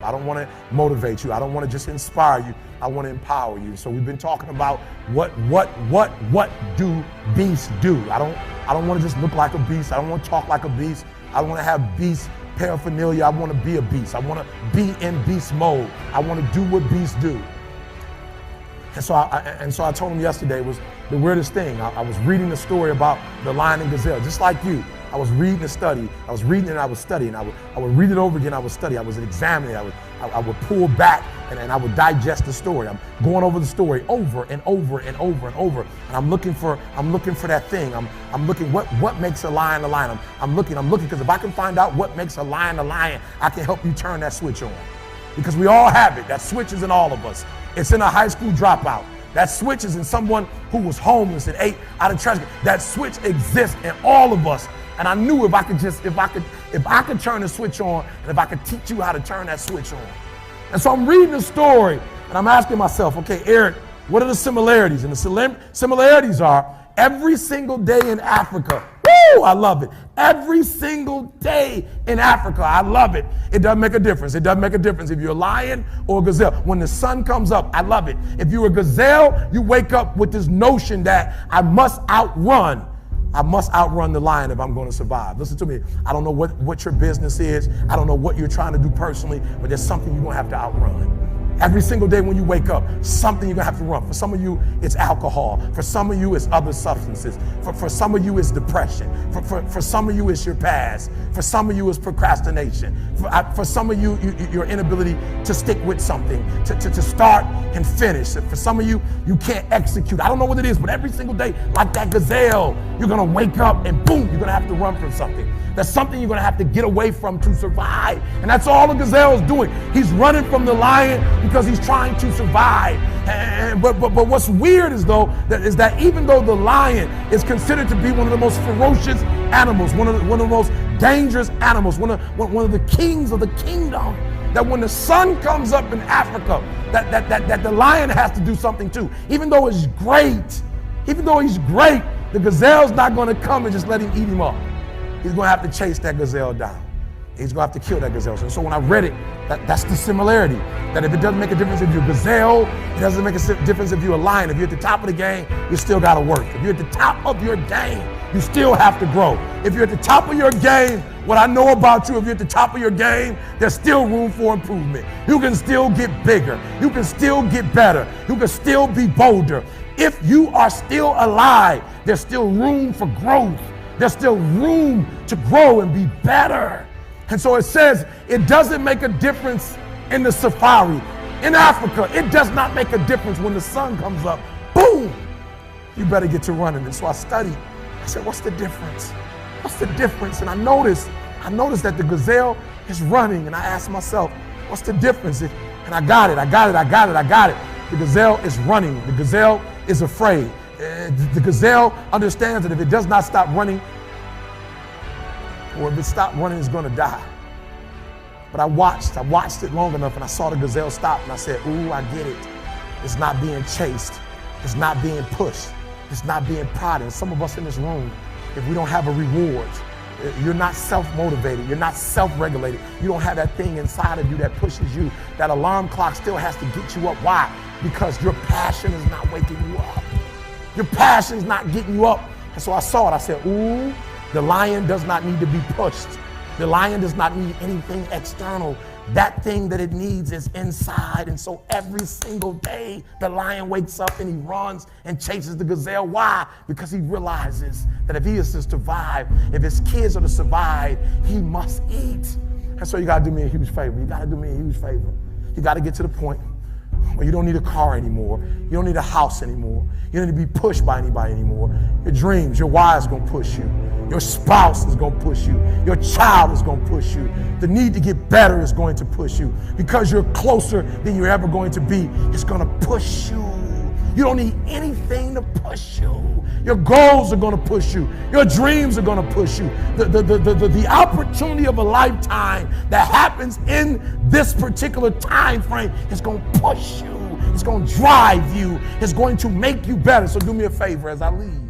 I don't want to motivate you. I don't want to just inspire you. I want to empower you. So we've been talking about what do beasts do? I don't want to just look like a beast. I don't want to talk like a beast. I want to have beast paraphernalia. I want to be a beast. I want to be in beast mode. I want to do what beasts do. And so I told him yesterday was the weirdest thing. I was reading the story about the lion and gazelle, just like you. I was reading the study. I was reading and I was studying. I would read it over again. I would study. I was examining. I would pull back and I would digest the story. I'm going over the story over and over and over and over. And I'm looking for that thing. I'm looking what makes a lion a lion. I'm looking because if I can find out what makes a lion, I can help you turn that switch on. Because we all have it. That switch is in all of us. It's in a high school dropout. That switch is in someone who was homeless and ate out of trash. That switch exists in all of us. And I knew if I could turn the switch on, and if I could teach you how to turn that switch on. And so I'm reading the story and I'm asking myself, okay, Eric, what are the similarities? And the similarities are every single day in Africa. Woo, I love it. Every single day in Africa, I love it. It doesn't make a difference. It doesn't make a difference if you're a lion or a gazelle. When the sun comes up, I love it. If you're a gazelle, you wake up with this notion that I must outrun the lion if I'm going to survive. Listen to me. I don't know what your business is. I don't know what you're trying to do personally, but there's something you're going to have to outrun. Every single day when you wake up, something you're gonna have to run. For some of you, it's alcohol. For some of you, it's other substances. For some of you, it's depression. For some of you, it's your past. For some of you, it's procrastination. For some of you, your inability to stick with something, to start and finish. For some of you, you can't execute. I don't know what it is, but every single day, like that gazelle, you're gonna wake up and boom, you're gonna have to run from something. That's something you're gonna have to get away from to survive. And that's all the gazelle is doing. He's running from the lion because he's trying to survive. But what's weird is that even though the lion is considered to be one of the most ferocious animals, one of the most dangerous animals, one of the kings of the kingdom, that when the sun comes up in Africa, that the lion has to do something too. Even though he's great, the gazelle's not gonna come and just let him eat him up. He's gonna have to chase that gazelle down. He's gonna have to kill that gazelle. So when I read it, that's the similarity. That if it doesn't make a difference if you're a gazelle, it doesn't make a difference if you're a lion. If you're at the top of the game, you still gotta work. If you're at the top of your game, you still have to grow. If you're at the top of your game, what I know about you, if you're at the top of your game, there's still room for improvement. You can still get bigger. You can still get better. You can still be bolder. If you are still alive, there's still room for growth. There's still room to grow and be better. And so it says it doesn't make a difference in the safari. In Africa, it does not make a difference when the sun comes up. Boom! You better get to running. And so I studied. I said, what's the difference? What's the difference? And I noticed that the gazelle is running. And I asked myself, what's the difference? And I got it. The gazelle is running. The gazelle is afraid. The gazelle understands that if it does not stop running, or if it stops running, it's going to die. But I watched it long enough, and I saw the gazelle stop, and I said, ooh, I get it. It's not being chased. It's not being pushed. It's not being prodded. Some of us in this room, if we don't have a reward, you're not self-motivated. You're not self-regulated. You don't have that thing inside of you that pushes you. That alarm clock still has to get you up. Why? Because your passion is not waking you up. Your passion's not getting you up. And so I saw it. I said, ooh, the lion does not need to be pushed. The lion does not need anything external. That thing that it needs is inside. And so every single day, the lion wakes up and he runs and chases the gazelle. Why? Because he realizes that if he is to survive, if his kids are to survive, he must eat. And so you gotta do me a huge favor. You gotta get to the point where you don't need a car anymore. You don't need a house anymore. You don't need to be pushed by anybody anymore. Your dreams, your wife is gonna push you. Your spouse is gonna push you. Your child is gonna push you. The need to get better is going to push you. Because you're closer than you're ever going to be, it's gonna push you. You don't need anything to push you. Your goals are gonna push you. Your dreams are gonna push you. The opportunity of a lifetime that happens in this particular time frame is gonna push you. It's gonna drive you. It's going to make you better. So do me a favor as I leave.